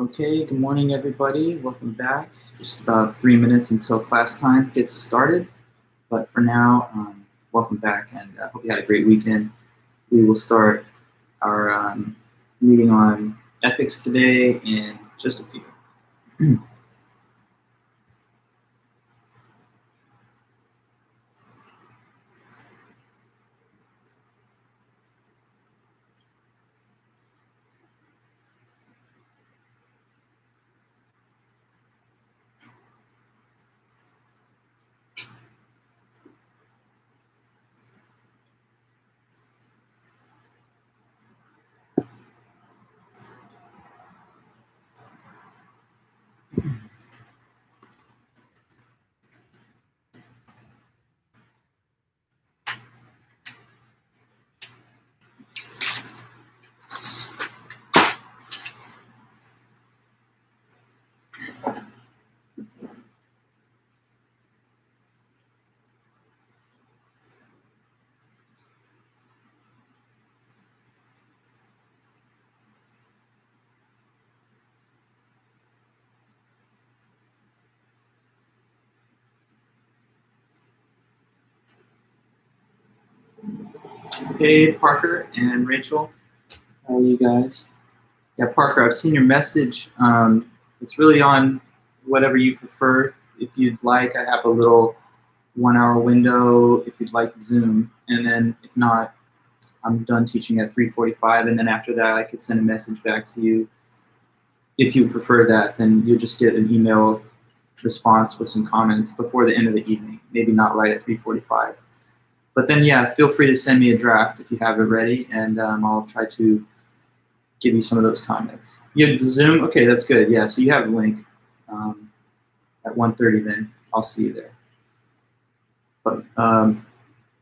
Okay, good morning everybody. Welcome back. Just about 3 minutes until class time gets started. But for now, welcome back and I hope you had a great weekend. We will start our meeting on ethics today in just a few. Hey, Parker and Rachel, how are you guys? Yeah, Parker, I've seen your message. It's really on whatever you prefer. If you'd like, I have a little 1-hour window if you'd like Zoom, and then if not, I'm done teaching at 3:45, and then after that I could send a message back to you. If you prefer that, then you'll just get an email response with some comments before the end of the evening, maybe not right at 3:45. But then, yeah, feel free to send me a draft if you have it ready, and I'll try to give you some of those comments. You have the Zoom? Okay, that's good. Yeah, so you have the link at 1:30 then. I'll see you there. But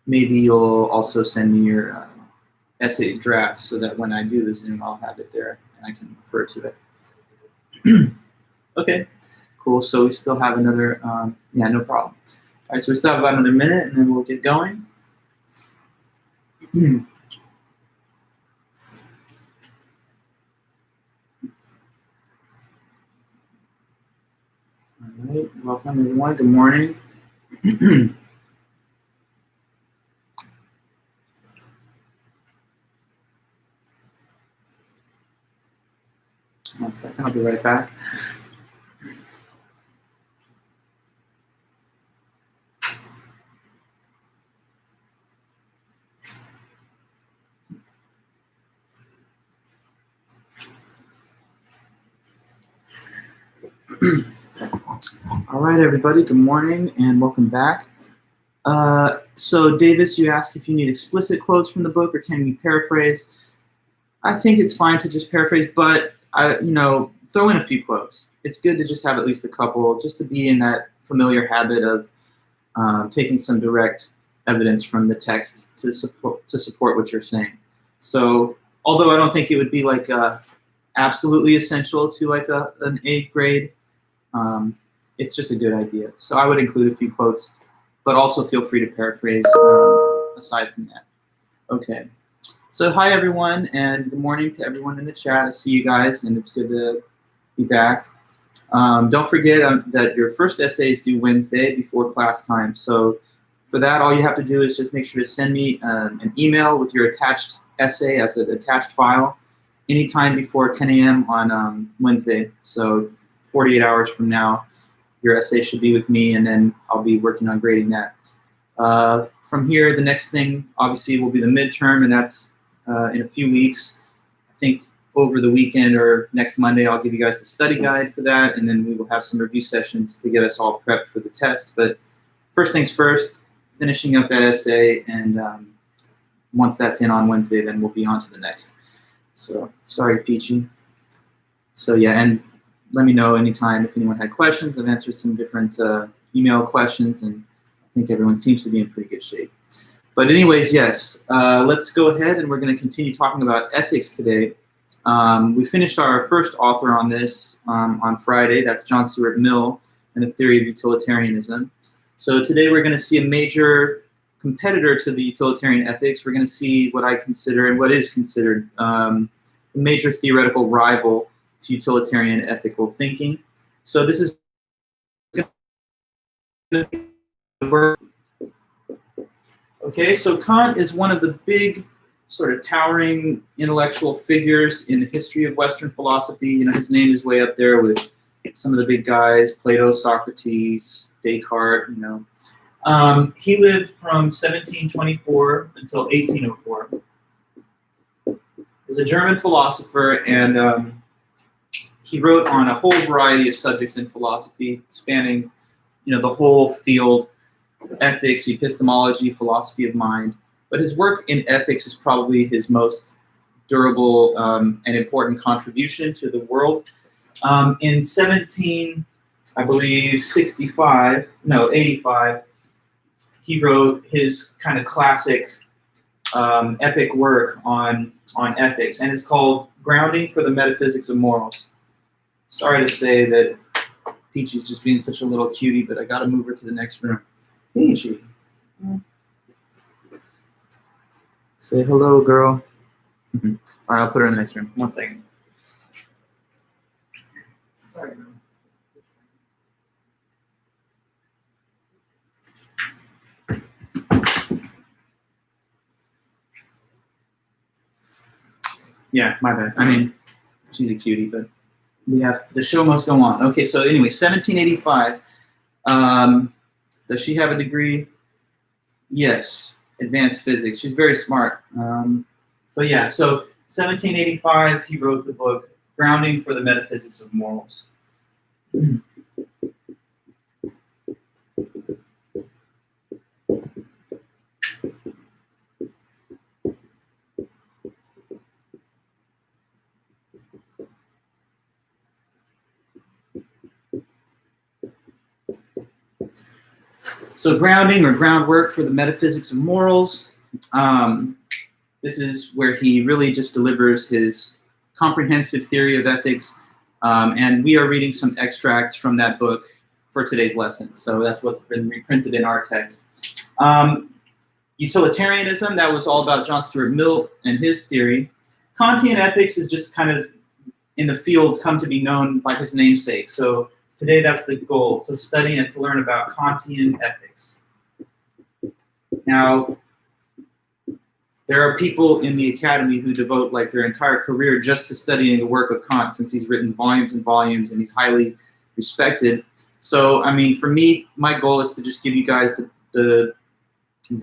maybe you'll also send me your essay draft so that when I do the Zoom, I'll have it there and I can refer to it. Okay, cool. So we still have another, yeah, no problem. All right, so we still have about another minute and then we'll get going. All right, welcome everyone. Good morning. 1 second, I'll be right back. All right, everybody, good morning and welcome back. So Davis, you asked if you need explicit quotes from the book or can we paraphrase. I think it's fine to just paraphrase, but throw in a few quotes. It's good to just have at least a couple, just to be in that familiar habit of taking some direct evidence from the text to support what you're saying. So, although I don't think it would be like absolutely essential to like an 8th grade, it's just a good idea. So I would include a few quotes, but also feel free to paraphrase aside from that. Okay. So hi everyone, and good morning to everyone in the chat. I see you guys, and it's good to be back. Don't forget that your first essay is due Wednesday before class time. So for that, all you have to do is just make sure to send me an email with your attached essay as an attached file anytime before 10 a.m. on Wednesday. So 48 hours from now, your essay should be with me, and then I'll be working on grading that. From here, the next thing obviously will be the midterm, and that's in a few weeks. I think over the weekend or next Monday, I'll give you guys the study guide for that, and then we will have some review sessions to get us all prepped for the test. But first things first, finishing up that essay, and once that's in on Wednesday, then we'll be on to the next. So sorry, Peachy. So yeah, and let me know anytime if anyone had questions. I've answered some different email questions, and I think everyone seems to be in pretty good shape. But anyways, yes, let's go ahead and we're going to continue talking about ethics today. We finished our first author on this on Friday. That's John Stuart Mill and the Theory of Utilitarianism. So today we're going to see a major competitor to the utilitarian ethics. We're going to see what I consider and what is considered the major theoretical rival to utilitarian ethical thinking. So this is okay. So Kant is one of the big, sort of towering intellectual figures in the history of Western philosophy. You know, his name is way up there with some of the big guys: Plato, Socrates, Descartes. You know, he lived from 1724 until 1804. He was a German philosopher, and he wrote on a whole variety of subjects in philosophy, spanning, you know, the whole field: ethics, epistemology, philosophy of mind. But his work in ethics is probably his most durable and important contribution to the world. In 85, he wrote his kind of classic epic work on ethics, and it's called Grounding for the Metaphysics of Morals. Sorry to say that Peachy's just being such a little cutie, but I got to move her to the next room. Peachy. Say hello, girl. All right, I'll put her in the next room. 1 second. Sorry, girl. Yeah, my bad. I mean, she's a cutie, but the show must go on. Okay, so anyway, 1785. Does she have a degree? Yes, advanced physics. She's very smart. But yeah, so 1785, he wrote the book Grounding for the Metaphysics of Morals. So grounding, or groundwork for the metaphysics of morals. This is where he really just delivers his comprehensive theory of ethics, and we are reading some extracts from that book for today's lesson. So that's what's been reprinted in our text. Utilitarianism, that was all about John Stuart Mill and his theory. Kantian ethics is just kind of, in the field, come to be known by his namesake. So today that's the goal, to study and to learn about Kantian ethics. Now, there are people in the academy who devote like their entire career just to studying the work of Kant, since he's written volumes and volumes and he's highly respected. So, I mean, for me, my goal is to just give you guys the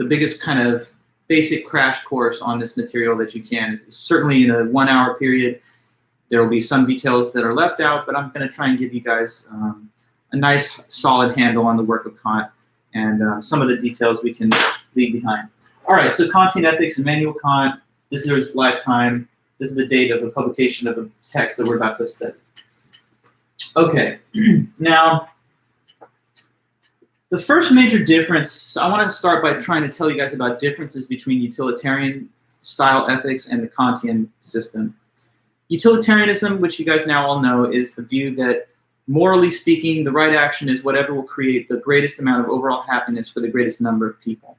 biggest kind of basic crash course on this material that you can. Certainly in a 1 hour period, there will be some details that are left out, but I'm going to try and give you guys a nice solid handle on the work of Kant, and some of the details we can leave behind. All right, so Kantian ethics, Immanuel Kant, this is his lifetime. This is the date of the publication of the text that we're about to study. Okay, now, the first major difference, so I want to start by trying to tell you guys about differences between utilitarian style ethics and the Kantian system. Utilitarianism, which you guys now all know, is the view that, morally speaking, the right action is whatever will create the greatest amount of overall happiness for the greatest number of people.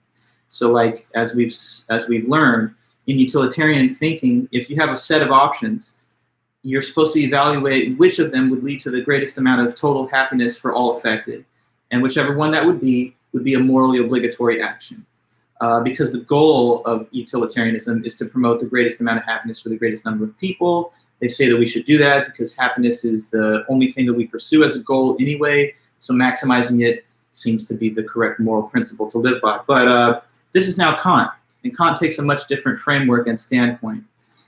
So, like, as we've learned in utilitarian thinking, if you have a set of options, you're supposed to evaluate which of them would lead to the greatest amount of total happiness for all affected, and whichever one that would be a morally obligatory action. Because the goal of utilitarianism is to promote the greatest amount of happiness for the greatest number of people. They say that we should do that because happiness is the only thing that we pursue as a goal anyway, so maximizing it seems to be the correct moral principle to live by. But this is now Kant, and Kant takes a much different framework and standpoint.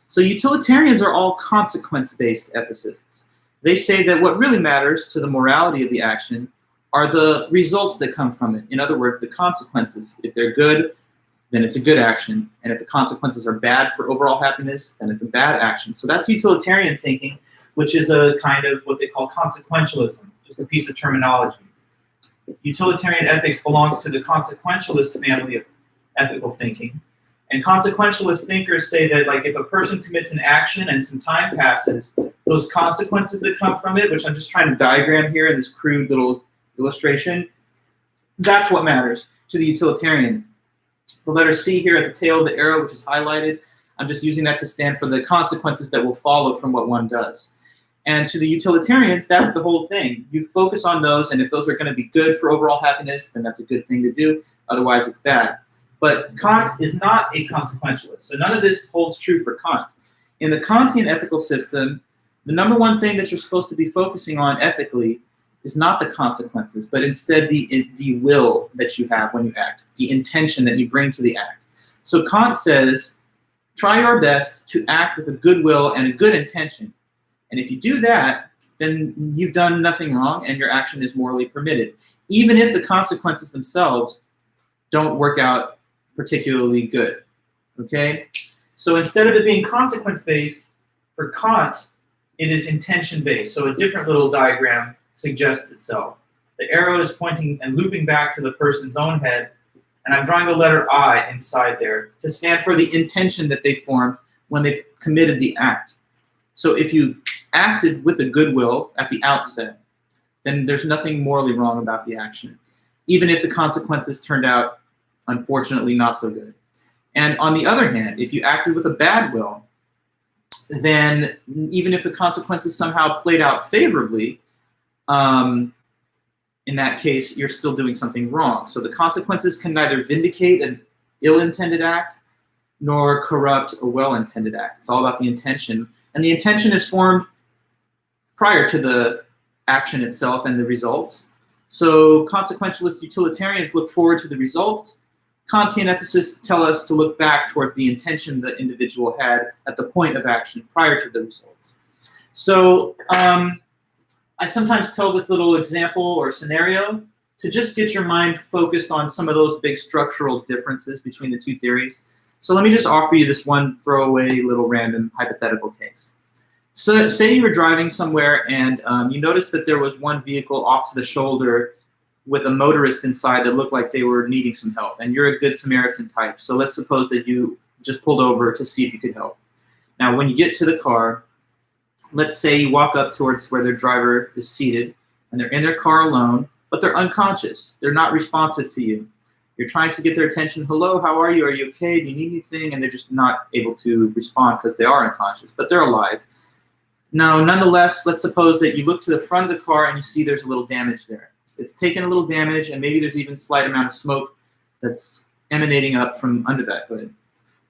So utilitarians are all consequence-based ethicists. They say that what really matters to the morality of the action are the results that come from it. In other words, the consequences. If they're good, then it's a good action. And if the consequences are bad for overall happiness, then it's a bad action. So that's utilitarian thinking, which is a kind of what they call consequentialism, just a piece of terminology. Utilitarian ethics belongs to the consequentialist family of ethical thinking. And consequentialist thinkers say that, like, if a person commits an action and some time passes, those consequences that come from it, which I'm just trying to diagram here in this crude little illustration, that's what matters to the utilitarian. The letter C here at the tail of the arrow, which is highlighted, I'm just using that to stand for the consequences that will follow from what one does. And to the utilitarians, that's the whole thing. You focus on those, and if those are going to be good for overall happiness, then that's a good thing to do. Otherwise, it's bad. But Kant is not a consequentialist, so none of this holds true for Kant. In the Kantian ethical system, the number one thing that you're supposed to be focusing on ethically is not the consequences, but instead the will that you have when you act, the intention that you bring to the act. So Kant says, try your best to act with a good will and a good intention. And if you do that, then you've done nothing wrong and your action is morally permitted, even if the consequences themselves don't work out particularly good, okay? So instead of it being consequence-based, for Kant, it is intention-based. So a different little diagram suggests itself. The arrow is pointing and looping back to the person's own head, and I'm drawing the letter I inside there to stand for the intention that they formed when they committed the act. So if you acted with a good will at the outset, then there's nothing morally wrong about the action, even if the consequences turned out, unfortunately, not so good. And on the other hand, if you acted with a bad will, then even if the consequences somehow played out favorably, in that case, you're still doing something wrong. So the consequences can neither vindicate an ill-intended act nor corrupt a well-intended act. It's all about the intention. And the intention is formed prior to the action itself and the results. So consequentialist utilitarians look forward to the results. Kantian ethicists tell us to look back towards the intention the individual had at the point of action prior to the results. So I sometimes tell this little example or scenario to just get your mind focused on some of those big structural differences between the two theories. So let me just offer you this one throwaway little random hypothetical case. So say you were driving somewhere and you noticed that there was one vehicle off to the shoulder with a motorist inside that looked like they were needing some help, and you're a good Samaritan type. So let's suppose that you just pulled over to see if you could help. Now, when you get to the car, let's say you walk up towards where their driver is seated, and they're in their car alone, but they're unconscious. They're not responsive to you. You're trying to get their attention. Hello, how are you? Are you okay? Do you need anything? And they're just not able to respond because they are unconscious, but they're alive. Now, nonetheless, let's suppose that you look to the front of the car and you see there's a little damage there. It's taken a little damage, and maybe there's even a slight amount of smoke that's emanating up from under that hood.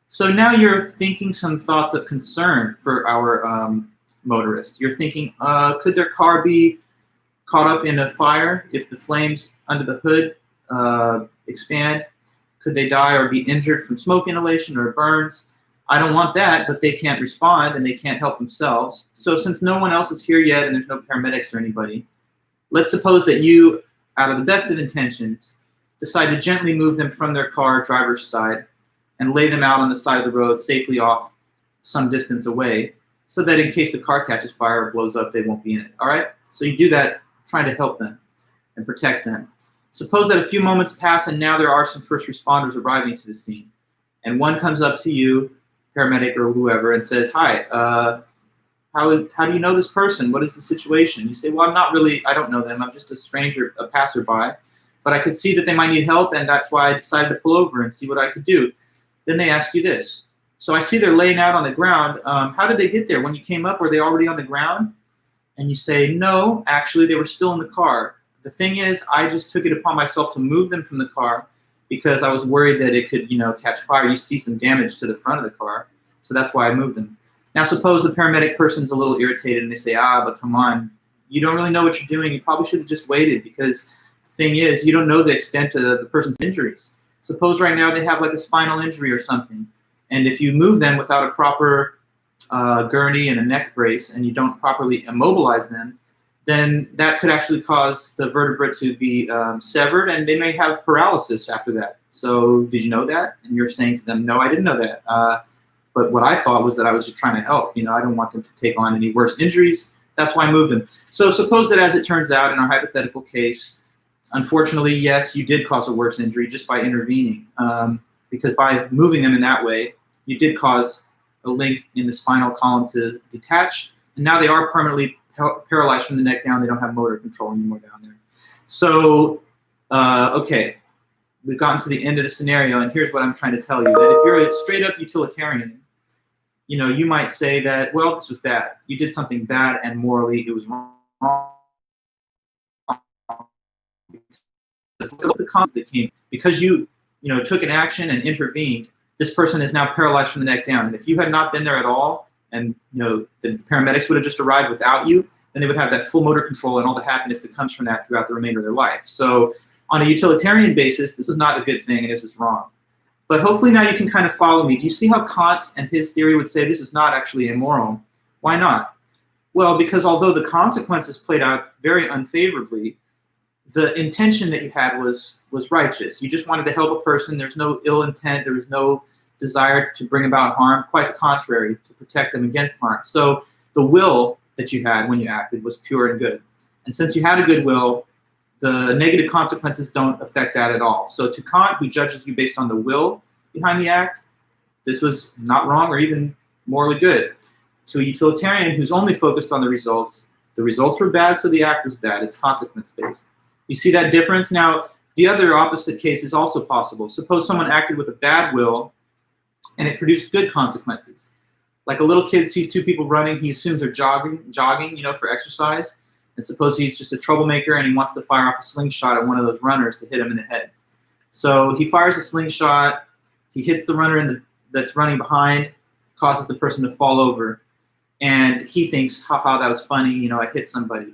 So now you're thinking some thoughts of concern for our motorist. You're thinking, could their car be caught up in a fire if the flames under the hood expand? Could they die or be injured from smoke inhalation or burns? I don't want that, but they can't respond and they can't help themselves. So since no one else is here yet and there's no paramedics or anybody, let's suppose that you, out of the best of intentions, decide to gently move them from their car driver's side and lay them out on the side of the road safely off some distance away so that in case the car catches fire or blows up, they won't be in it, all right? So you do that trying to help them and protect them. Suppose that a few moments pass and now there are some first responders arriving to the scene. And one comes up to you, paramedic or whoever, and says, hi, how do you know this person? What is the situation? You say, well, I don't know them. I'm just a stranger, a passerby. But I could see that they might need help, and that's why I decided to pull over and see what I could do. Then they ask you this. So I see they're laying out on the ground. How did they get there? When you came up, were they already on the ground? And you say, no, actually, they were still in the car. The thing is, I just took it upon myself to move them from the car because I was worried that it could, catch fire. You see some damage to the front of the car, so that's why I moved them. Now, suppose the paramedic person's a little irritated and they say, but come on, you don't really know what you're doing. You probably should have just waited because the thing is, you don't know the extent of the person's injuries. Suppose right now they have like a spinal injury or something, and if you move them without a proper gurney and a neck brace and you don't properly immobilize them, then that could actually cause the vertebra to be severed, and they may have paralysis after that. So did you know that? And you're saying to them, no, I didn't know that. But what I thought was that I was just trying to help. I don't want them to take on any worse injuries. That's why I moved them. So suppose that as it turns out in our hypothetical case, unfortunately, yes, you did cause a worse injury just by intervening. Because by moving them in that way, you did cause a link in the spinal column to detach. And now they are permanently paralyzed from the neck down. They don't have motor control anymore down there. So, okay. We've gotten to the end of the scenario, and here's what I'm trying to tell you. That if you're a straight-up utilitarian, you might say that, well, this was bad. You did something bad and morally it was wrong. Look at the consequences that came because you took an action and intervened. This person is now paralyzed from the neck down. And if you had not been there at all, and the paramedics would have just arrived without you, then they would have that full motor control and all the happiness that comes from that throughout the remainder of their life. So on a utilitarian basis, this was not a good thing and this is wrong. But hopefully now you can kind of follow me. Do you see how Kant and his theory would say this is not actually immoral? Why not? Well, because although the consequences played out very unfavorably, the intention that you had was righteous. You just wanted to help a person. There's no ill intent. There was no desire to bring about harm. Quite the contrary, to protect them against harm. So the will that you had when you acted was pure and good. And since you had a good will, the negative consequences don't affect that at all. So to Kant, who judges you based on the will behind the act, this was not wrong or even morally good. To a utilitarian who's only focused on the results were bad, so the act was bad. It's consequence-based. You see that difference? Now, the other opposite case is also possible. Suppose someone acted with a bad will and it produced good consequences. Like a little kid sees two people running, he assumes they're jogging, for exercise. And suppose he's just a troublemaker and he wants to fire off a slingshot at one of those runners to hit him in the head. So he fires a slingshot, he hits the runner that's running behind, causes the person to fall over. And he thinks, haha, that was funny, I hit somebody.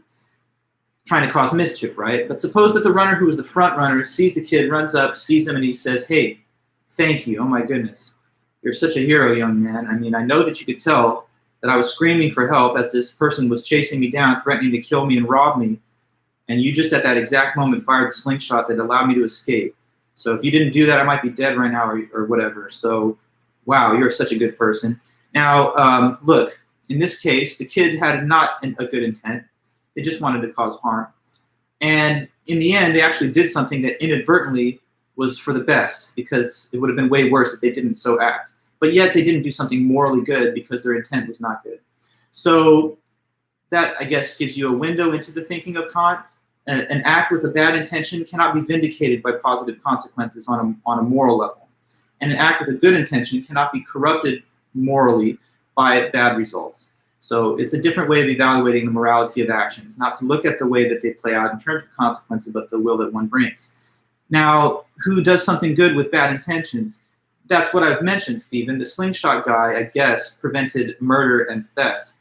Trying to cause mischief, right? But suppose that the runner who was the front runner sees the kid, runs up, sees him, and he says, hey, thank you, oh my goodness. You're such a hero, young man. I mean, I know that you could tell that I was screaming for help as this person was chasing me down, threatening to kill me and rob me. And you just at that exact moment fired the slingshot that allowed me to escape. So if you didn't do that, I might be dead right now or whatever. So, wow, you're such a good person. Now, look, in this case, the kid had not a good intent. They just wanted to cause harm. And in the end, they actually did something that inadvertently was for the best, because it would have been way worse if they didn't so act. But yet they didn't do something morally good because their intent was not good. So that, I guess, gives you a window into the thinking of Kant. An act with a bad intention cannot be vindicated by positive consequences on a moral level. And an act with a good intention cannot be corrupted morally by bad results. So it's a different way of evaluating the morality of actions, not to look at the way that they play out in terms of consequences, but the will that one brings. Now, who does something good with bad intentions? That's what I've mentioned, Stephen. The slingshot guy, I guess, prevented murder and theft,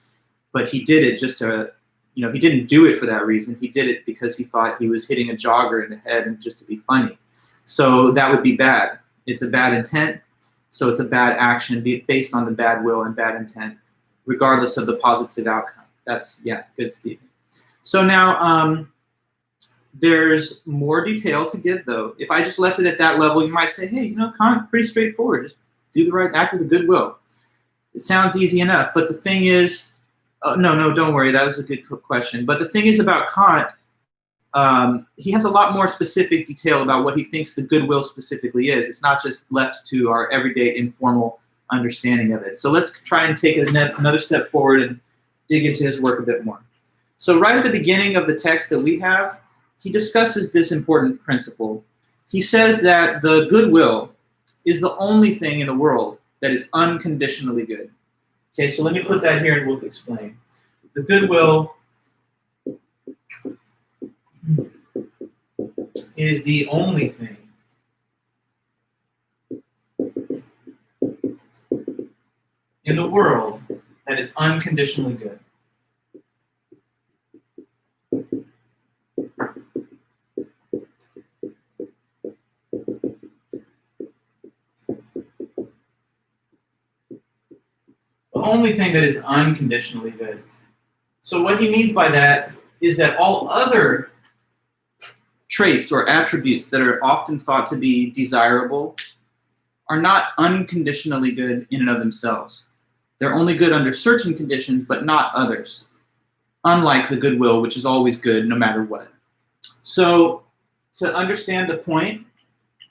but he did it just to, he didn't do it for that reason. He did it because he thought he was hitting a jogger in the head and just to be funny. So that would be bad. It's a bad intent, so it's a bad action based on the bad will and bad intent, regardless of the positive outcome. That's, good, Stephen. So now there's more detail to give, though. If I just left it at that level, you might say, hey, Kant, pretty straightforward. Just do the right act with a good will. It sounds easy enough, but the thing is, no, don't worry, that was a good question. But the thing is about Kant, he has a lot more specific detail about what he thinks the good will specifically is. It's not just left to our everyday informal understanding of it. So let's try and take another step forward and dig into his work a bit more. So right at the beginning of the text that we have, he discusses this important principle. He says that the good will is the only thing in the world that is unconditionally good. Okay, so let me put that here and we'll explain. The good will is the only thing in the world that is unconditionally good. The only thing that is unconditionally good. So what he means by that is that all other traits or attributes that are often thought to be desirable are not unconditionally good in and of themselves. They're only good under certain conditions, but not others. Unlike the goodwill, which is always good no matter what. So to understand the point,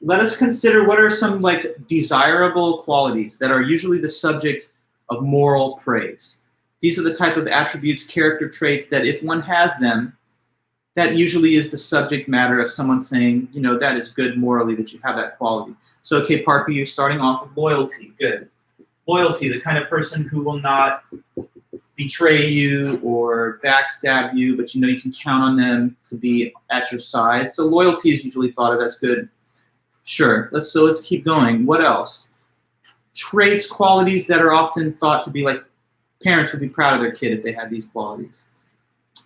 let us consider what are some desirable qualities that are usually the subject of moral praise. These are the type of attributes, character traits that if one has them, that usually is the subject matter of someone saying, that is good morally that you have that quality. So, okay, Parker, you're starting off with loyalty. Good. Loyalty, the kind of person who will not betray you or backstab you, but you know you can count on them to be at your side. So loyalty is usually thought of as good. Sure, let's keep going. What else? Traits, qualities that are often thought to be like parents would be proud of their kid if they had these qualities.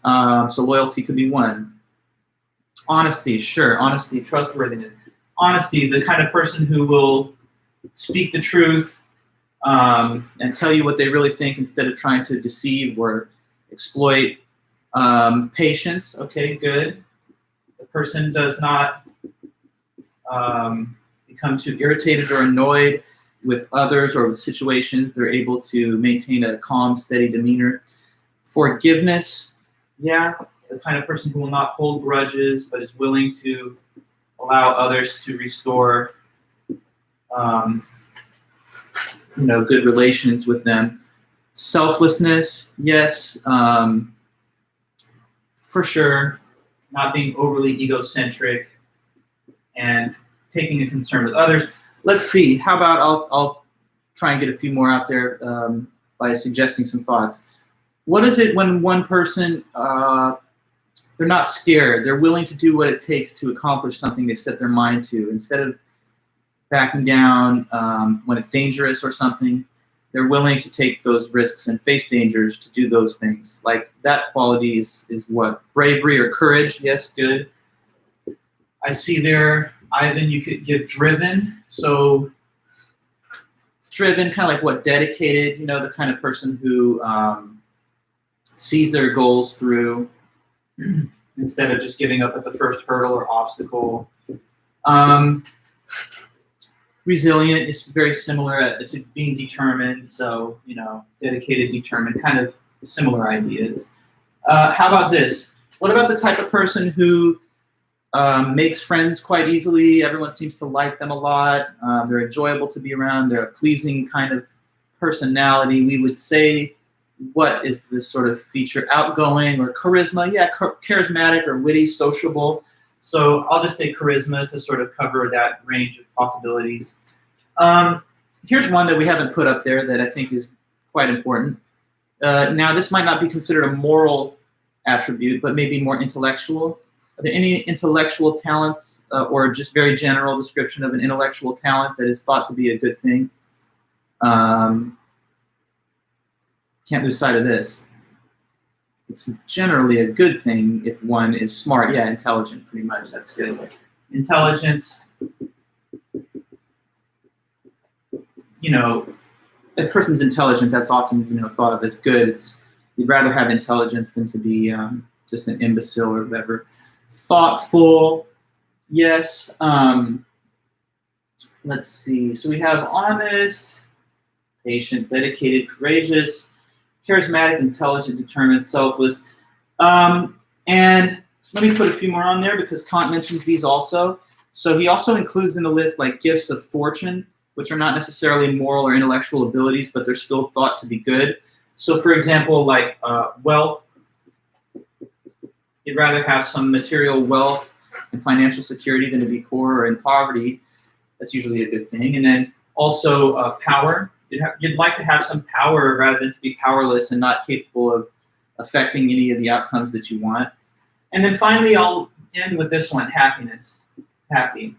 So loyalty could be one. Honesty, sure, honesty, trustworthiness. Honesty, the kind of person who will speak the truth and tell you what they really think instead of trying to deceive or exploit. Patience, okay, good. The person does not become too irritated or annoyed with others or with situations. They're able to maintain a calm, steady demeanor. Forgiveness, yeah, the kind of person who will not hold grudges but is willing to allow others to restore good relations with them. Selflessness, yes, for sure. Not being overly egocentric and taking a concern with others. Let's see. How about I'll try and get a few more out there by suggesting some thoughts. What is it when one person, they're not scared, they're willing to do what it takes to accomplish something they set their mind to, instead of backing down when it's dangerous or something, they're willing to take those risks and face dangers to do those things. Like that quality is what? Bravery or courage, yes, good. I see there, Ivan, you could give driven. So driven, kind of like what? Dedicated, the kind of person who sees their goals through instead of just giving up at the first hurdle or obstacle. Resilient is very similar to being determined, so, dedicated, determined, kind of similar ideas. How about this? What about the type of person who makes friends quite easily? Everyone seems to like them a lot. They're enjoyable to be around. They're a pleasing kind of personality. We would say, what is this sort of feature? Outgoing or charisma? Yeah, charismatic or witty, sociable. So I'll just say charisma to sort of cover that range of possibilities. Here's one that we haven't put up there that I think is quite important. Now, this might not be considered a moral attribute, but maybe more intellectual. Are there any intellectual talents or just very general description of an intellectual talent that is thought to be a good thing? Can't lose sight of this. It's generally a good thing if one is smart. Yeah, intelligent, pretty much. That's good. Intelligence, a person's intelligent, that's often, thought of as good. You'd rather have intelligence than to be just an imbecile or whatever. Thoughtful, yes. Let's see. So we have honest, patient, dedicated, courageous, charismatic, intelligent, determined, selfless. And let me put a few more on there because Kant mentions these also. So he also includes in the list like gifts of fortune, which are not necessarily moral or intellectual abilities, but they're still thought to be good. So for example, like wealth, you'd rather have some material wealth and financial security than to be poor or in poverty. That's usually a good thing. And then also power. You'd like to have some power rather than to be powerless and not capable of affecting any of the outcomes that you want. And then finally, I'll end with this one, happiness. Happy.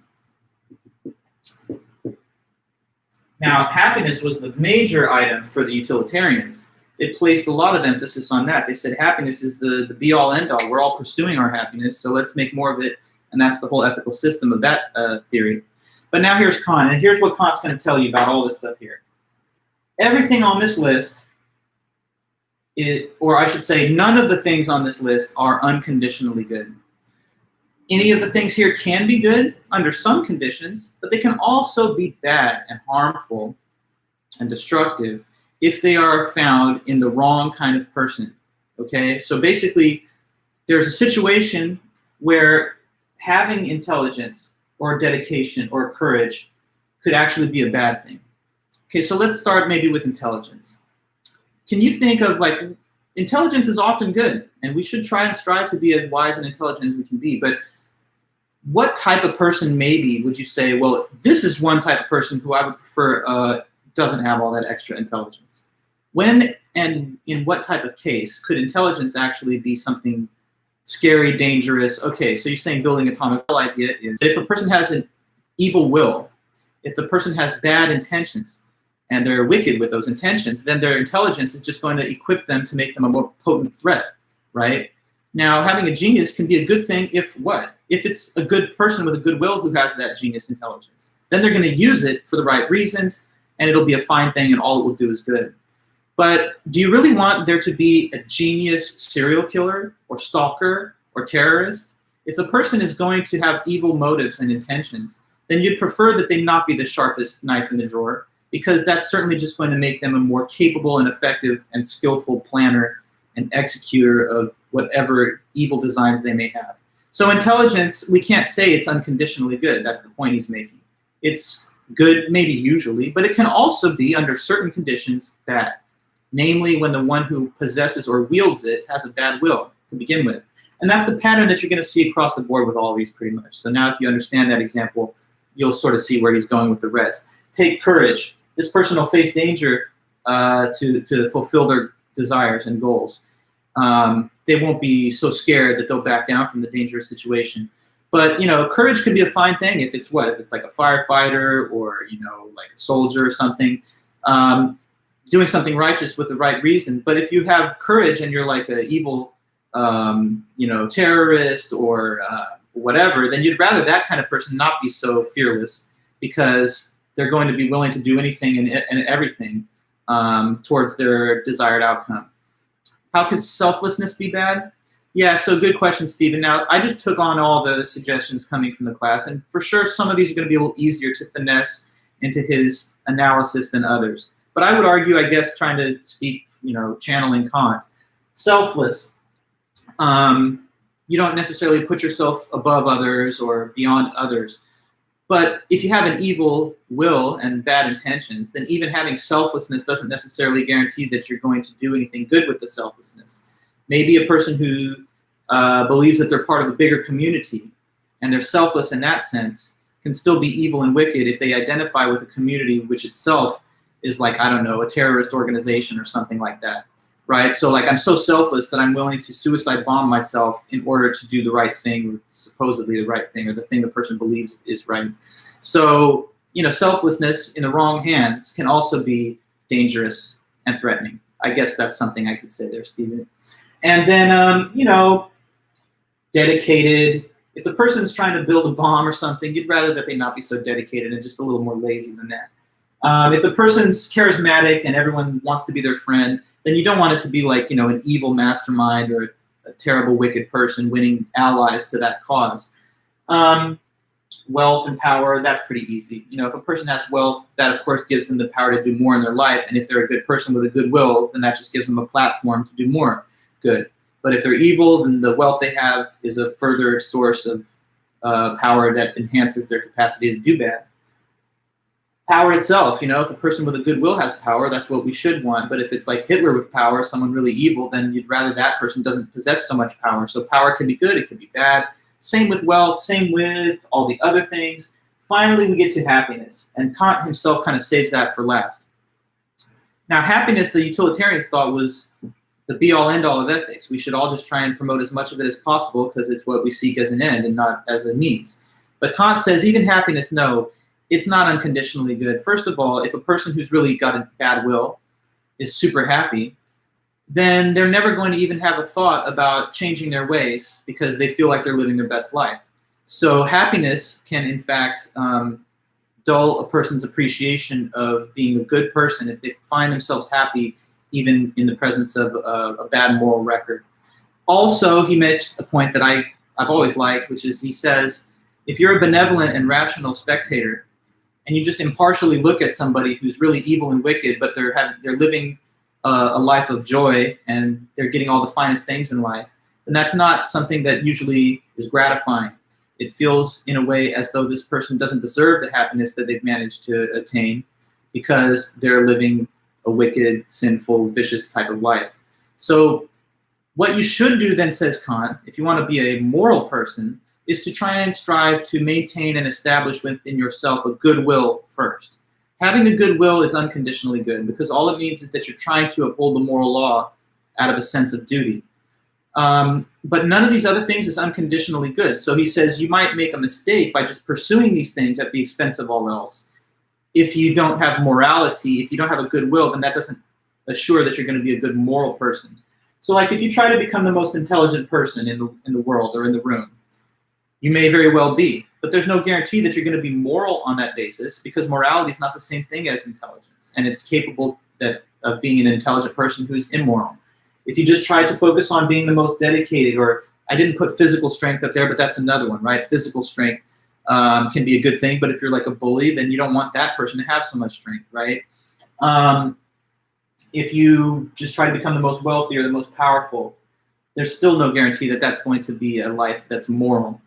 Now, happiness was the major item for the utilitarians. They placed a lot of emphasis on that. They said happiness is the be-all, end-all. We're all pursuing our happiness, so let's make more of it. And that's the whole ethical system of that theory. But now here's Kant, and here's what Kant's going to tell you about all this stuff here. Everything on this list, or I should say, none of the things on this list are unconditionally good. Any of the things here can be good under some conditions, but they can also be bad and harmful and destructive if they are found in the wrong kind of person. Okay, so basically, there's a situation where having intelligence or dedication or courage could actually be a bad thing. Okay, so let's start maybe with intelligence. Can you think of, like, intelligence is often good, and we should try and strive to be as wise and intelligent as we can be, but what type of person maybe would you say, well, this is one type of person who I would prefer doesn't have all that extra intelligence. When and in what type of case could intelligence actually be something scary, dangerous? Okay, so you're saying building atomic idea is if a person has an evil will, if the person has bad intentions, and they're wicked with those intentions, then their intelligence is just going to equip them to make them a more potent threat, right? Now, having a genius can be a good thing if what? If it's a good person with a good will who has that genius intelligence. Then they're going to use it for the right reasons, and it'll be a fine thing, and all it will do is good. But do you really want there to be a genius serial killer or stalker or terrorist? If the person is going to have evil motives and intentions, then you'd prefer that they not be the sharpest knife in the drawer, because that's certainly just going to make them a more capable and effective and skillful planner and executor of whatever evil designs they may have. So intelligence, we can't say it's unconditionally good. That's the point he's making. It's good, maybe usually, but it can also be, under certain conditions, bad. Namely, when the one who possesses or wields it has a bad will to begin with. And that's the pattern that you're going to see across the board with all these pretty much. So now if you understand that example, you'll sort of see where he's going with the rest. Take courage. This person will face danger to fulfill their desires and goals. They won't be so scared that they'll back down from the dangerous situation. But, you know, courage can be a fine thing if it's what? If it's like a firefighter or, you know, like a soldier or something, doing something righteous with the right reason. But if you have courage and you're like an evil, you know, terrorist or whatever, then you'd rather that kind of person not be so fearless, because they're going to be willing to do anything and everything towards their desired outcome. How could selflessness be bad? Yeah, so good question, Stephen. Now, I just took on all the suggestions coming from the class, and for sure some of these are going to be a little easier to finesse into his analysis than others. But I would argue, I guess, trying to speak, you know, channeling Kant, selfless. You don't necessarily put yourself above others or beyond others. But if you have an evil will and bad intentions, then even having selflessness doesn't necessarily guarantee that you're going to do anything good with the selflessness. Maybe a person who believes that they're part of a bigger community and they're selfless in that sense can still be evil and wicked if they identify with a community which itself is like, I don't know, a terrorist organization or something like that, right? So like, I'm so selfless that I'm willing to suicide bomb myself in order to do the right thing, or supposedly the right thing, or the thing the person believes is right. So, you know, selflessness in the wrong hands can also be dangerous and threatening. I guess that's something I could say there, Stephen. And then, you know, dedicated. If the person's trying to build a bomb or something, you'd rather that they not be so dedicated and just a little more lazy than that. If the person's charismatic and everyone wants to be their friend, then you don't want it to be like, you know, an evil mastermind or a terrible, wicked person winning allies to that cause. Wealth and power, that's pretty easy. You know, if a person has wealth, that of course gives them the power to do more in their life. And if they're a good person with a good will, then that just gives them a platform to do more good. But if they're evil, then the wealth they have is a further source of power that enhances their capacity to do bad. Power itself, you know, if a person with a good will has power, that's what we should want. But if it's like Hitler with power, someone really evil, then you'd rather that person doesn't possess so much power. So power can be good, it can be bad. Same with wealth, same with all the other things. Finally, we get to happiness. And Kant himself kind of saves that for last. Now, happiness, the utilitarians thought, was the be-all, end-all of ethics. We should all just try and promote as much of it as possible because it's what we seek as an end and not as a means. But Kant says even happiness, no, it's not unconditionally good. First of all, if a person who's really got a bad will is super happy, then they're never going to even have a thought about changing their ways because they feel like they're living their best life. So happiness can, in fact, dull a person's appreciation of being a good person if they find themselves happy even in the presence of a bad moral record. Also, he makes a point that I've always liked, which is he says, if you're a benevolent and rational spectator, and you just impartially look at somebody who's really evil and wicked, but they're living a life of joy and they're getting all the finest things in life, then that's not something that usually is gratifying. It feels in a way as though this person doesn't deserve the happiness that they've managed to attain because they're living a wicked, sinful, vicious type of life. So what you should do then, says Kant, if you want to be a moral person, is to try and strive to maintain and establish within yourself a goodwill first. Having a good will is unconditionally good because all it means is that you're trying to uphold the moral law out of a sense of duty. But none of these other things is unconditionally good. So he says you might make a mistake by just pursuing these things at the expense of all else. If you don't have morality, if you don't have a good will, then that doesn't assure that you're going to be a good moral person. So like if you try to become the most intelligent person in the world or in the room, you may very well be. But there's no guarantee that you're going to be moral on that basis because morality is not the same thing as intelligence. And it's capable of being an intelligent person who's immoral. If you just try to focus on being the most dedicated, or I didn't put physical strength up there, but that's another one, right? Physical strength can be a good thing, but if you're like a bully, then you don't want that person to have so much strength, right? If you just try to become the most wealthy or the most powerful, there's still no guarantee that that's going to be a life that's moral.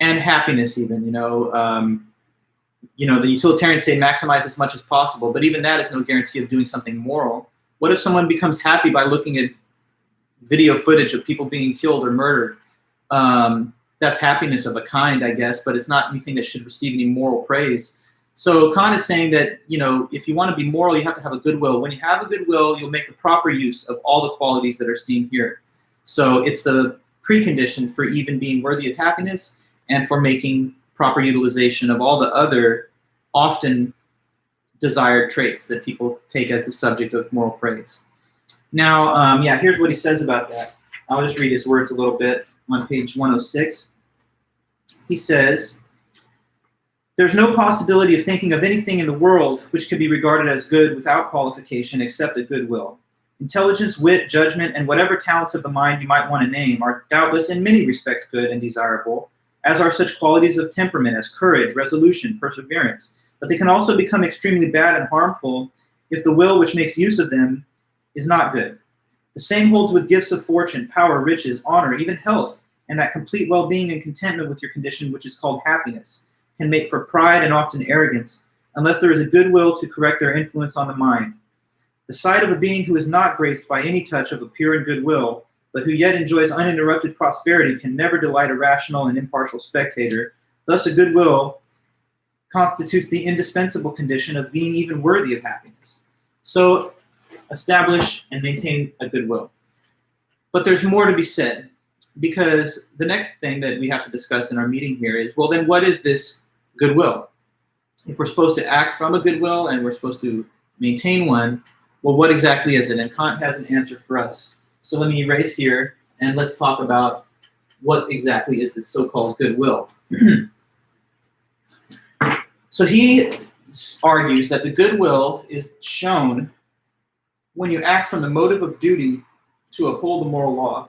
And happiness even, the utilitarians say maximize as much as possible, but even that is no guarantee of doing something moral. What if someone becomes happy by looking at video footage of people being killed or murdered? That's happiness of a kind, I guess, but it's not anything that should receive any moral praise. So Kant is saying that, if you want to be moral, you have to have a good will. When you have a good will, you'll make the proper use of all the qualities that are seen here. So it's the precondition for even being worthy of happiness and for making proper utilization of all the other often desired traits that people take as the subject of moral praise. Now, here's what he says about that. I'll just read his words a little bit on page 106. He says, "There's no possibility of thinking of anything in the world which could be regarded as good without qualification except a good will. Intelligence, wit, judgment, and whatever talents of the mind you might want to name are doubtless in many respects good and desirable, as are such qualities of temperament as courage, resolution, perseverance. But they can also become extremely bad and harmful if the will which makes use of them is not good. The same holds with gifts of fortune, power, riches, honor, even health, and that complete well-being and contentment with your condition which is called happiness can make for pride and often arrogance, unless there is a good will to correct their influence on the mind. The sight of a being who is not graced by any touch of a pure and good will, but who yet enjoys uninterrupted prosperity, can never delight a rational and impartial spectator. Thus a good will constitutes the indispensable condition of being even worthy of happiness." So establish and maintain a good will. But there's more to be said, because the next thing that we have to discuss in our meeting here is, well, then what is this goodwill? If we're supposed to act from a goodwill and we're supposed to maintain one, well, what exactly is it? And Kant has an answer for us. So let me erase here and let's talk about what exactly is this so-called goodwill. So he argues that the goodwill is shown when you act from the motive of duty to uphold the moral law.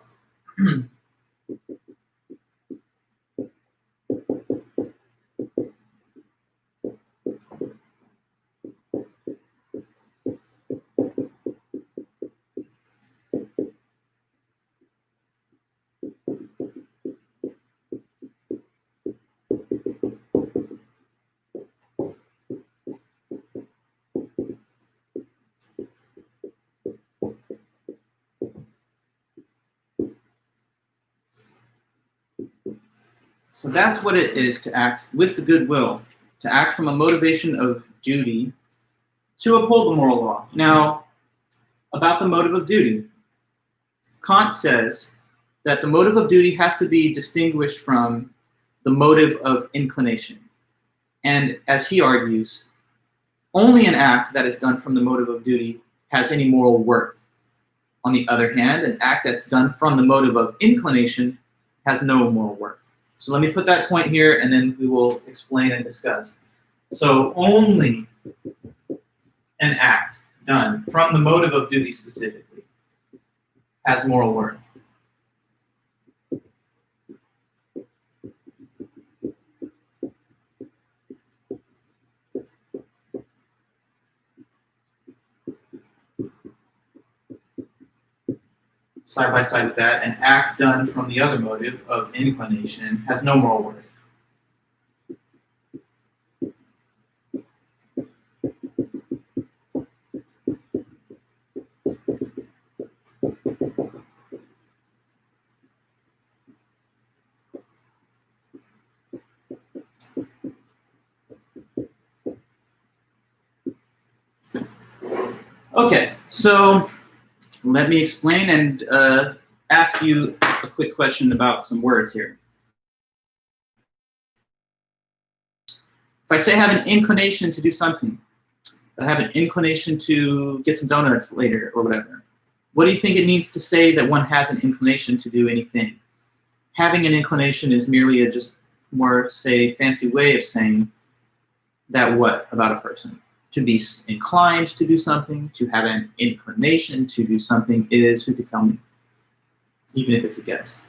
So that's what it is to act with the goodwill, to act from a motivation of duty to uphold the moral law. Now, about the motive of duty, Kant says that the motive of duty has to be distinguished from the motive of inclination. And as he argues, only an act that is done from the motive of duty has any moral worth. On the other hand, an act that's done from the motive of inclination has no moral worth. So let me put that point here, and then we will explain and discuss. So only an act done from the motive of duty specifically has moral worth. Side by side with that, an act done from the other motive of inclination has no moral worth. Okay, so let me explain and ask you a quick question about some words here. If I say I have an inclination to do something, I have an inclination to get some donuts later or whatever, what do you think it means to say that one has an inclination to do anything? Having an inclination is merely a just more, say, fancy way of saying that what about a person? To be inclined to do something, to have an inclination to do something is, who could tell me? Even if it's a guess.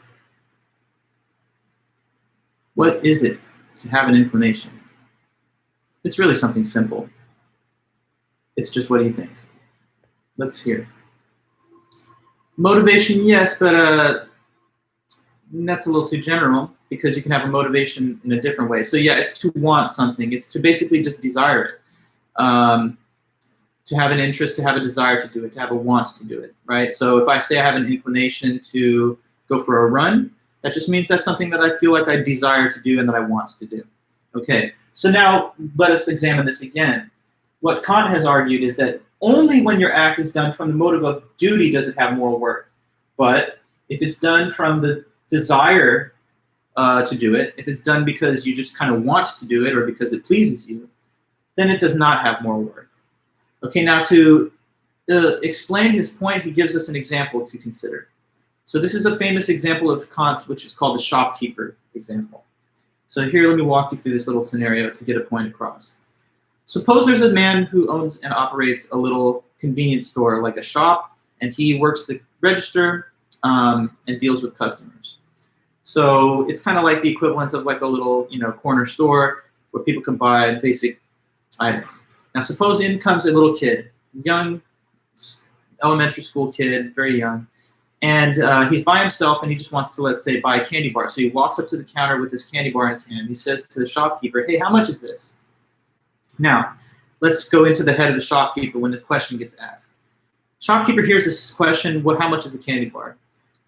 What is it to have an inclination? It's really something simple. It's just, what do you think? Let's hear. Motivation, yes, but that's a little too general because you can have a motivation in a different way. So yeah, it's to want something. It's to basically just desire it. To have an interest, to have a desire to do it, to have a want to do it, right? So if I say I have an inclination to go for a run, that just means that's something that I feel like I desire to do and that I want to do. Okay, so now let us examine this again. What Kant has argued is that only when your act is done from the motive of duty does it have moral worth. But if it's done from the desire to do it, if it's done because you just kind of want to do it or because it pleases you, then it does not have moral worth. Okay, now to explain his point, he gives us an example to consider. So this is a famous example of Kant's, which is called the shopkeeper example. So here, let me walk you through this little scenario to get a point across. Suppose there's a man who owns and operates a little convenience store, like a shop, and he works the register and deals with customers. So it's kind of like the equivalent of like a little, corner store where people can buy basic items. Now suppose in comes a little kid, young elementary school kid, very young, and he's by himself and he just wants to, let's say, buy a candy bar. So he walks up to the counter with this candy bar in his hand. He says to the shopkeeper, "Hey, how much is this?" Now, let's go into the head of the shopkeeper when the question gets asked. Shopkeeper hears this question, how much is the candy bar?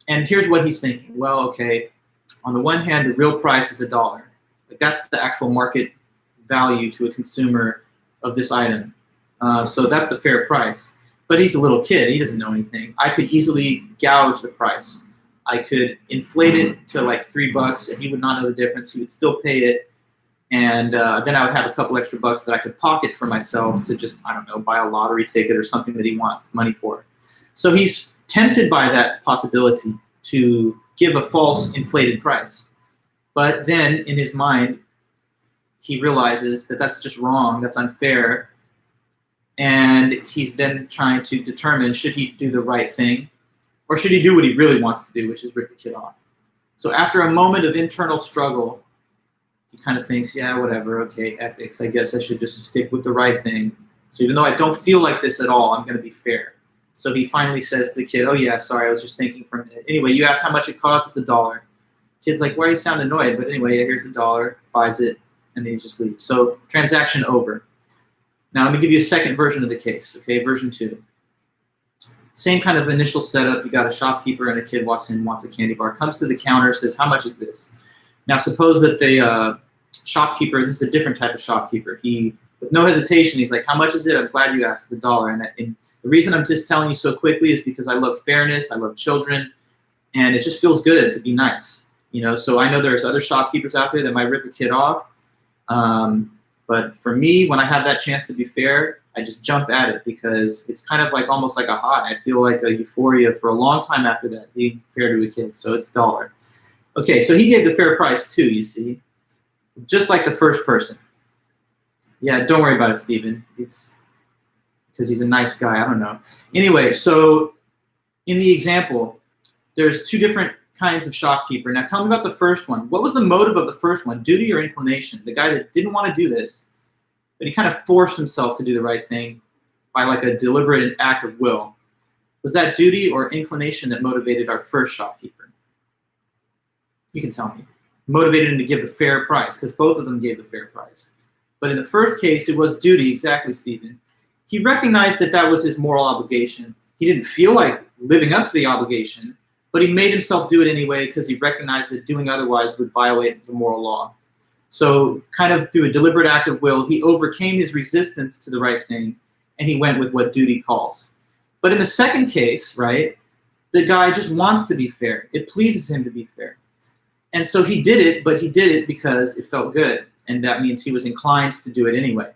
And here's what he's thinking. Well, okay, on the one hand, the real price is $1. Like that's the actual market value to a consumer of this item. So that's the fair price. But he's a little kid. He doesn't know anything. I could easily gouge the price. I could inflate it to like $3, and he would not know the difference. He would still pay it. And then I would have a couple extra bucks that I could pocket for myself to just, I don't know, buy a lottery ticket or something that he wants money for. So he's tempted by that possibility to give a false inflated price. But then in his mind, he realizes that that's just wrong, that's unfair. And he's then trying to determine, should he do the right thing or should he do what he really wants to do, which is rip the kid off. So after a moment of internal struggle, he kind of thinks, yeah, whatever, okay, ethics, I guess I should just stick with the right thing. So even though I don't feel like this at all, I'm going to be fair. So he finally says to the kid, "Oh yeah, sorry, I was just thinking for a minute. Anyway, you asked how much it costs, it's $1. Kid's like, "Why do you sound annoyed?" But anyway, yeah, here's $1, buys it, and then he just leaves. So transaction over. Now let me give you a second version of the case, okay, version 2. Same kind of initial setup. You got a shopkeeper and a kid walks in, wants a candy bar, comes to the counter, says, "How much is this?" Now suppose that the shopkeeper, this is a different type of shopkeeper. He, with no hesitation, he's like, "How much is it? I'm glad you asked, it's $1. And the reason I'm just telling you so quickly is because I love fairness, I love children, and it just feels good to be nice. So I know there's other shopkeepers out there that might rip a kid off. But for me, when I have that chance to be fair, I just jump at it because it's kind of like almost like a high. I feel like a euphoria for a long time after that, being fair to a kid. So it's $1. Okay, so he gave the fair price too, you see. Just like the first person. Yeah, don't worry about it, Stephen. It's because he's a nice guy. I don't know. Anyway, so in the example, there's two different kinds of shopkeeper. Now tell me about the first one. What was the motive of the first one? Duty or inclination? The guy that didn't want to do this, but he kind of forced himself to do the right thing by like a deliberate act of will. Was that duty or inclination that motivated our first shopkeeper? You can tell me. Motivated him to give the fair price, because both of them gave the fair price. But in the first case, it was duty, exactly, Stephen. He recognized that that was his moral obligation. He didn't feel like living up to the obligation, but he made himself do it anyway because he recognized that doing otherwise would violate the moral law. So kind of through a deliberate act of will, he overcame his resistance to the right thing, and he went with what duty calls. But in the second case, right, the guy just wants to be fair. It pleases him to be fair. And so he did it, but he did it because it felt good. And that means he was inclined to do it anyway.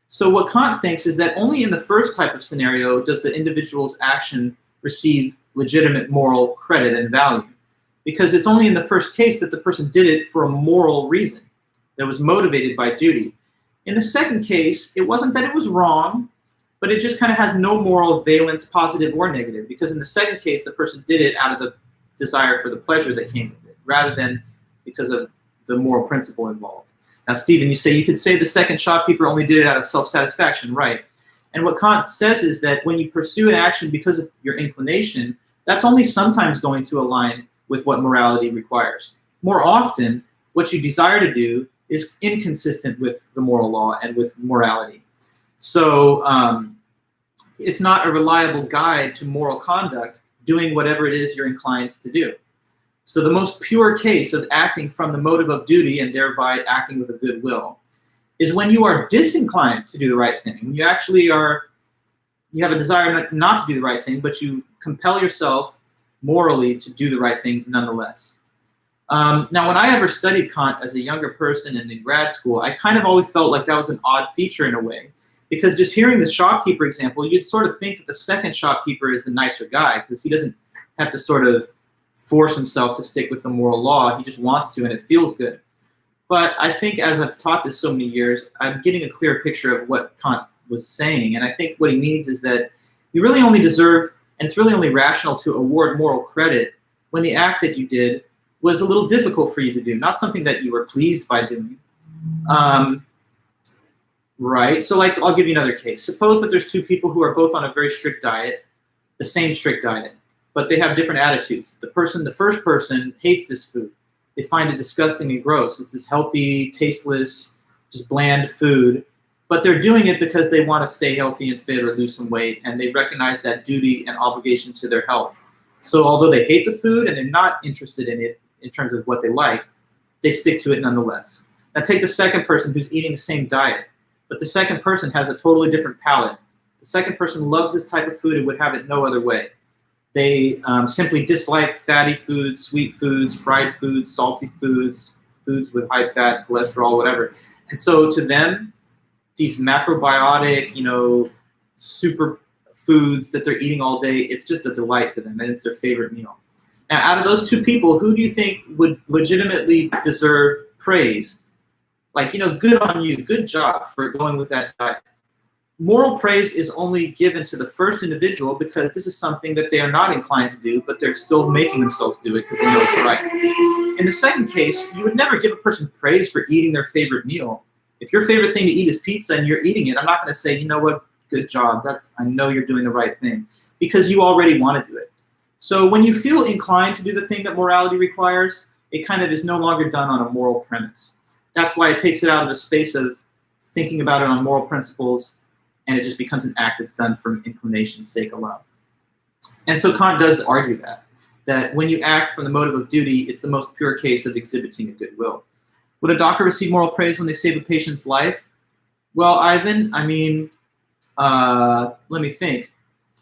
So what Kant thinks is that only in the first type of scenario does the individual's action receive legitimate moral credit and value. Because it's only in the first case that the person did it for a moral reason that was motivated by duty. In the second case, it wasn't that it was wrong, but it just kind of has no moral valence, positive or negative, because in the second case, the person did it out of the desire for the pleasure that came with it, rather than because of the moral principle involved. Now, Stephen, you could say the second shopkeeper only did it out of self-satisfaction, right? And what Kant says is that when you pursue an action because of your inclination, that's only sometimes going to align with what morality requires. More often, what you desire to do is inconsistent with the moral law and with morality. So it's not a reliable guide to moral conduct, doing whatever it is you're inclined to do. So the most pure case of acting from the motive of duty and thereby acting with a good will is when you are disinclined to do the right thing. You actually you have a desire not to do the right thing, but you compel yourself morally to do the right thing nonetheless. Now, when I ever studied Kant as a younger person and in grad school, I kind of always felt like that was an odd feature in a way, because just hearing the shopkeeper example, you'd sort of think that the second shopkeeper is the nicer guy because he doesn't have to sort of force himself to stick with the moral law. He just wants to, and it feels good. But I think as I've taught this so many years, I'm getting a clear picture of what Kant was saying. And I think what he means is that you really only deserve, and it's really only rational to award moral credit when the act that you did was a little difficult for you to do, not something that you were pleased by doing. Right? So like, I'll give you another case. Suppose that there's two people who are both on a very strict diet, the same strict diet, but they have different attitudes. The first person hates this food. They find it disgusting and gross. It's this healthy, tasteless, just bland food. But they're doing it because they want to stay healthy and fit or lose some weight, and they recognize that duty and obligation to their health. So although they hate the food and they're not interested in it in terms of what they like, they stick to it nonetheless. Now take the second person who's eating the same diet, but the second person has a totally different palate. The second person loves this type of food and would have it no other way. They simply dislike fatty foods, sweet foods, fried foods, salty foods, foods with high fat, cholesterol, whatever. And so to them, these macrobiotic, super foods that they're eating all day, it's just a delight to them, and it's their favorite meal. Now, out of those two people, who do you think would legitimately deserve praise? Like, good on you, good job for going with that diet. Moral praise is only given to the first individual because this is something that they are not inclined to do, but they're still making themselves do it because they know it's right. In the second case, you would never give a person praise for eating their favorite meal. If your favorite thing to eat is pizza and you're eating it, I'm not going to say, you know what, good job. I know you're doing the right thing, because you already want to do it. So when you feel inclined to do the thing that morality requires, it kind of is no longer done on a moral premise. That's why it takes it out of the space of thinking about it on moral principles, and it just becomes an act that's done for inclination's sake alone. And so Kant does argue that when you act from the motive of duty, it's the most pure case of exhibiting a good will. Would a doctor receive moral praise when they save a patient's life? Well, Ivan, let me think.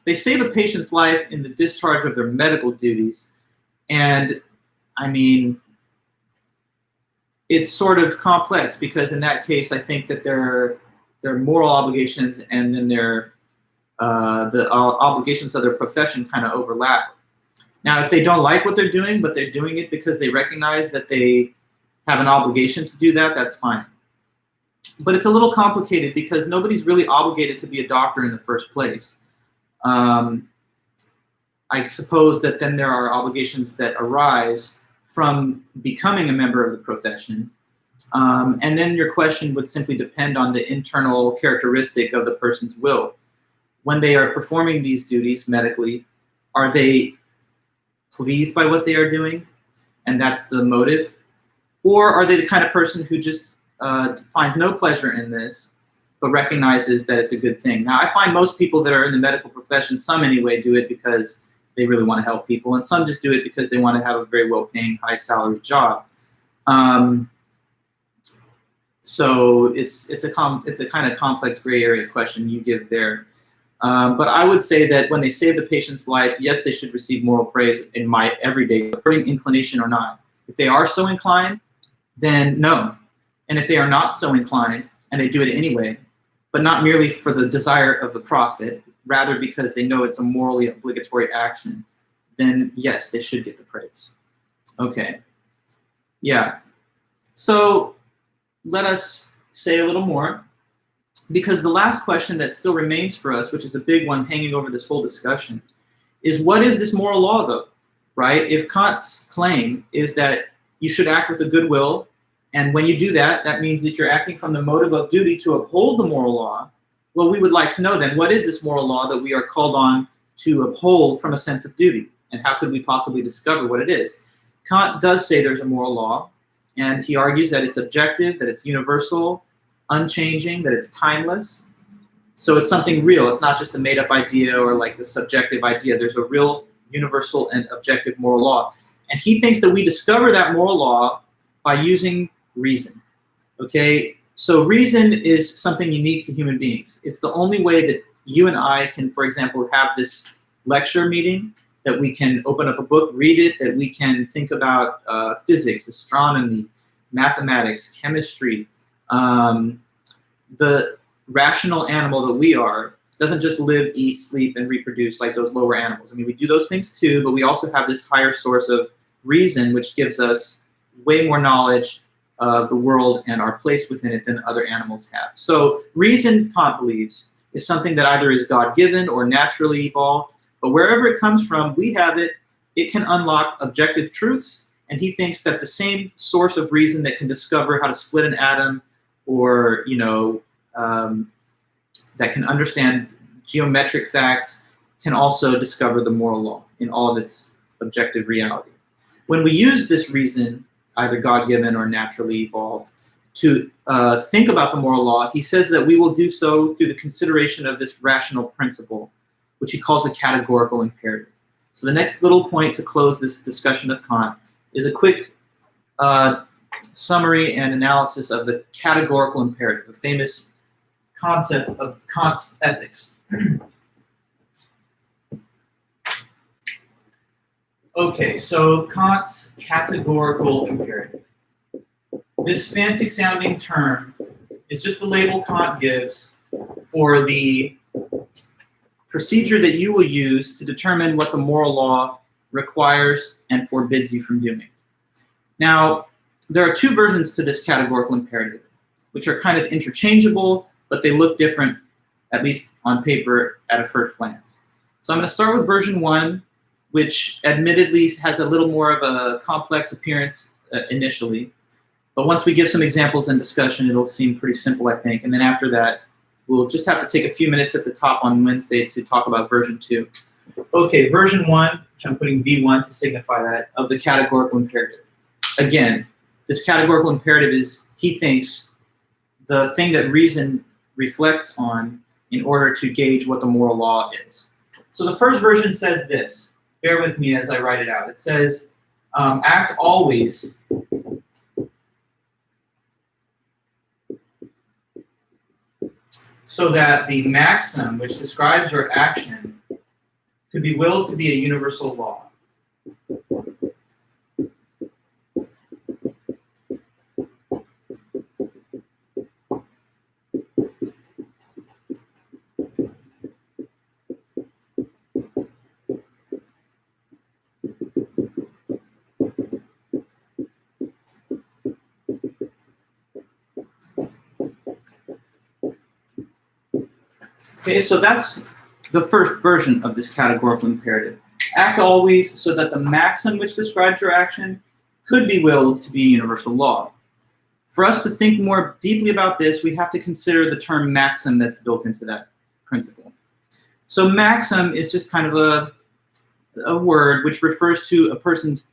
They save a patient's life in the discharge of their medical duties, and it's sort of complex, because in that case, I think that their moral obligations and then the obligations of their profession kind of overlap. Now, if they don't like what they're doing, but they're doing it because they recognize that they have an obligation to do that, that's fine. But it's a little complicated because nobody's really obligated to be a doctor in the first place. I suppose that then there are obligations that arise from becoming a member of the profession. And then your question would simply depend on the internal characteristic of the person's will. When they are performing these duties medically, are they pleased by what they are doing? And that's the motive? Or are they the kind of person who just finds no pleasure in this, but recognizes that it's a good thing? Now, I find most people that are in the medical profession, some anyway, do it because they really want to help people, and some just do it because they want to have a very well-paying, high-salary job. So it's a kind of complex gray area question you give there. But I would say that when they save the patient's life, yes, they should receive moral praise in my everyday, according inclination or not. If they are so inclined, then no. And if they are not so inclined and they do it anyway, but not merely for the desire of the profit, rather because they know it's a morally obligatory action, then yes, they should get the praise. Okay. Yeah. So let us say a little more, because the last question that still remains for us, which is a big one hanging over this whole discussion, is what is this moral law, though? Right? If Kant's claim is that you should act with a good will, and when you do that, that means that you're acting from the motive of duty to uphold the moral law. Well, we would like to know then, what is this moral law that we are called on to uphold from a sense of duty? And how could we possibly discover what it is? Kant does say there's a moral law, and he argues that it's objective, that it's universal, unchanging, that it's timeless. So it's something real. It's not just a made-up idea or like the subjective idea. There's a real universal and objective moral law. And he thinks that we discover that moral law by using reason. Okay? So reason is something unique to human beings. It's the only way that you and I can, for example, have this lecture meeting, that we can open up a book, read it, that we can think about physics, astronomy, mathematics, chemistry. The rational animal that we are doesn't just live, eat, sleep, and reproduce like those lower animals. I mean, we do those things too, but we also have this higher source of reason, which gives us way more knowledge of the world and our place within it than other animals have. So reason, Kant believes, is something that either is God-given or naturally evolved, but wherever it comes from, we have it. It can unlock objective truths, and he thinks that the same source of reason that can discover how to split an atom, or that can understand geometric facts, can also discover the moral law in all of its objective reality. When we use this reason, either God-given or naturally evolved, to think about the moral law, he says that we will do so through the consideration of this rational principle, which he calls the categorical imperative. So the next little point to close this discussion of Kant is a quick summary and analysis of the categorical imperative, a famous concept of Kant's ethics. Okay, so Kant's categorical imperative. This fancy sounding term is just the label Kant gives for the procedure that you will use to determine what the moral law requires and forbids you from doing. Now, there are two versions to this categorical imperative, which are kind of interchangeable, but they look different, at least on paper, at a first glance. So I'm going to start with version 1, which admittedly has a little more of a complex appearance initially. But once we give some examples and discussion, it'll seem pretty simple, I think. And then after that, we'll just have to take a few minutes at the top on Wednesday to talk about version 2. Okay, version 1, which I'm putting V1 to signify that, of the categorical imperative. Again, this categorical imperative is, he thinks, the thing that reason reflects on in order to gauge what the moral law is. So the first version says this. Bear with me as I write it out. It says, act always so that the maxim which describes your action could be willed to be a universal law. Okay, so that's the first version of this categorical imperative. Act always so that the maxim which describes your action could be willed to be universal law. For us to think more deeply about this, we have to consider the term maxim that's built into that principle. So maxim is just kind of a word which refers to a person's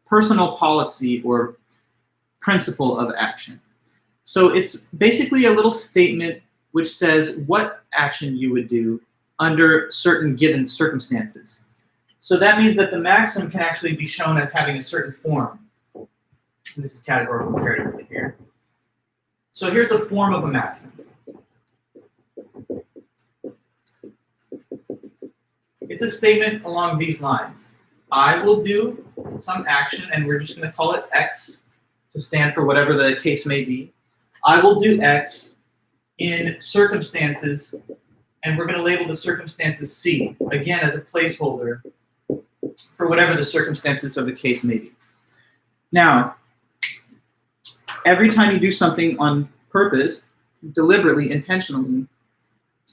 personal policy or principle of action. So it's basically a little statement which says what action you would do under certain given circumstances. So that means that the maxim can actually be shown as having a certain form. This is categorical imperative right here. So here's the form of a maxim. It's a statement along these lines. I will do some action, and we're just going to call it X to stand for whatever the case may be. I will do X in circumstances, and we're going to label the circumstances C, again as a placeholder for whatever the circumstances of the case may be. Now, every time you do something on purpose, deliberately, intentionally,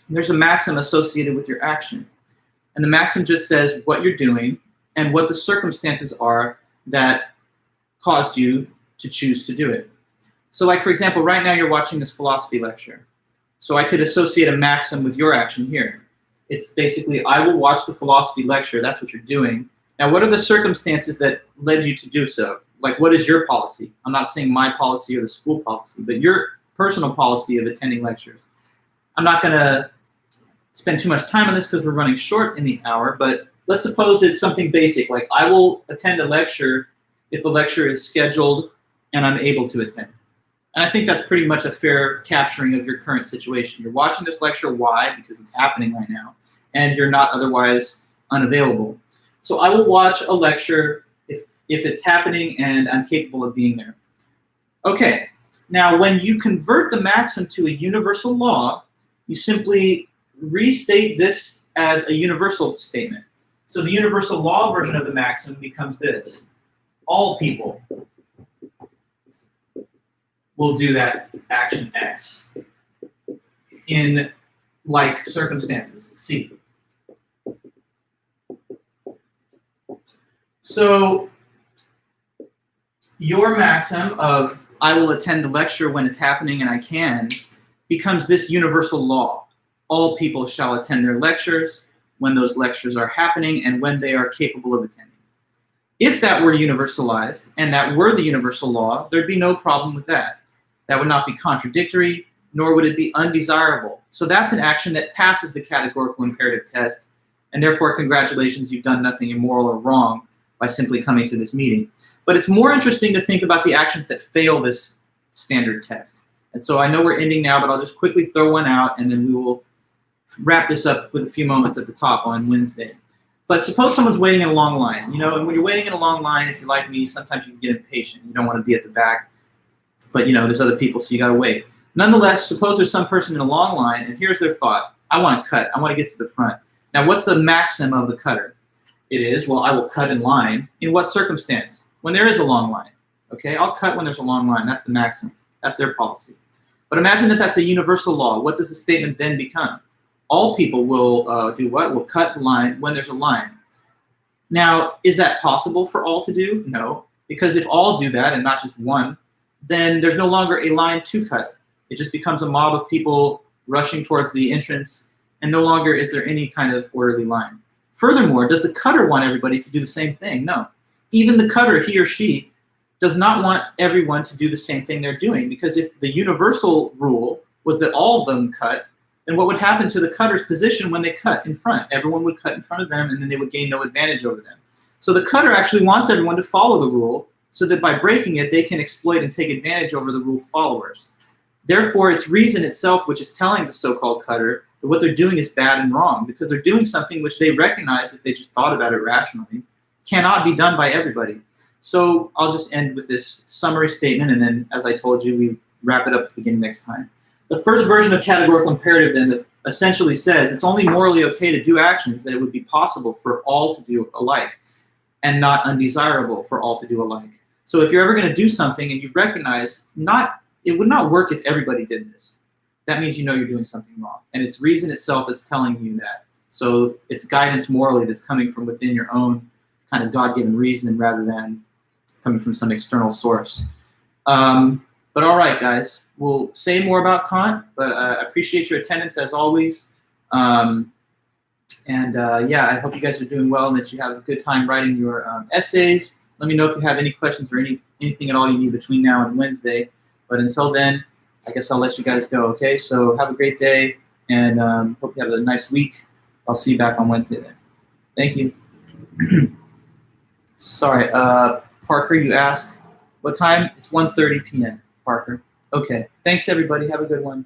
there's a maxim associated with your action. And the maxim just says what you're doing and what the circumstances are that caused you to choose to do it. So like, for example, right now you're watching this philosophy lecture. So I could associate a maxim with your action here. It's basically, I will watch the philosophy lecture. That's what you're doing. Now, what are the circumstances that led you to do so? Like, what is your policy? I'm not saying my policy or the school policy, but your personal policy of attending lectures. I'm not going to spend too much time on this because we're running short in the hour, but let's suppose it's something basic, like I will attend a lecture if the lecture is scheduled and I'm able to attend. And I think that's pretty much a fair capturing of your current situation. You're watching this lecture, why? Because it's happening right now, and you're not otherwise unavailable. So I will watch a lecture if it's happening and I'm capable of being there. Okay, now when you convert the maxim to a universal law, you simply restate this as a universal statement. So the universal law version of the maxim becomes this. All people will do that action X in like circumstances, C. So your maxim of I will attend the lecture when it's happening and I can becomes this universal law. All people shall attend their lectures when those lectures are happening and when they are capable of attending. If that were universalized and that were the universal law, there'd be no problem with that. That would not be contradictory, nor would it be undesirable. So that's an action that passes the categorical imperative test, and therefore, congratulations, you've done nothing immoral or wrong by simply coming to this meeting. But it's more interesting to think about the actions that fail this standard test. And so I know we're ending now, but I'll just quickly throw one out, and then we will wrap this up with a few moments at the top on Wednesday. But suppose someone's waiting in a long line, and when you're waiting in a long line, if you're like me, sometimes you can get impatient. You don't want to be at the back, but there's other people, so you gotta wait. Nonetheless, suppose there's some person in a long line, and here's their thought. I want to cut. I want to get to the front. Now, what's the maxim of the cutter? It is, well, I will cut in line. In what circumstance? When there is a long line. Okay, I'll cut when there's a long line. That's the maxim. That's their policy. But imagine that that's a universal law. What does the statement then become? All people will do what? Will cut the line when there's a line. Now, is that possible for all to do? No, because if all do that and not just one, then there's no longer a line to cut. It just becomes a mob of people rushing towards the entrance, and no longer is there any kind of orderly line. Furthermore, does the cutter want everybody to do the same thing? No. Even the cutter, he or she, does not want everyone to do the same thing they're doing, because if the universal rule was that all of them cut, then what would happen to the cutter's position when they cut in front? Everyone would cut in front of them, and then they would gain no advantage over them. So the cutter actually wants everyone to follow the rule, so that by breaking it, they can exploit and take advantage over the rule followers. Therefore, it's reason itself which is telling the so-called cutter that what they're doing is bad and wrong, because they're doing something which they recognize, if they just thought about it rationally, cannot be done by everybody. So I'll just end with this summary statement, and then, as I told you, we wrap it up at the beginning next time. The first version of categorical imperative then essentially says it's only morally okay to do actions that it would be possible for all to do alike, and not undesirable for all to do alike. So if you're ever going to do something and you recognize it would not work if everybody did this, that means you're doing something wrong. And it's reason itself that's telling you that. So it's guidance morally that's coming from within your own kind of God-given reason rather than coming from some external source. But all right, guys, we'll say more about Kant, but I appreciate your attendance as always. Yeah, I hope you guys are doing well and that you have a good time writing your essays. Let me know if you have any questions or anything at all you need between now and Wednesday. But until then, I guess I'll let you guys go, okay? So have a great day, and hope you have a nice week. I'll see you back on Wednesday then. Thank you. Sorry, Parker, you asked what time? It's 1:30 p.m., Parker. Okay, thanks everybody. Have a good one.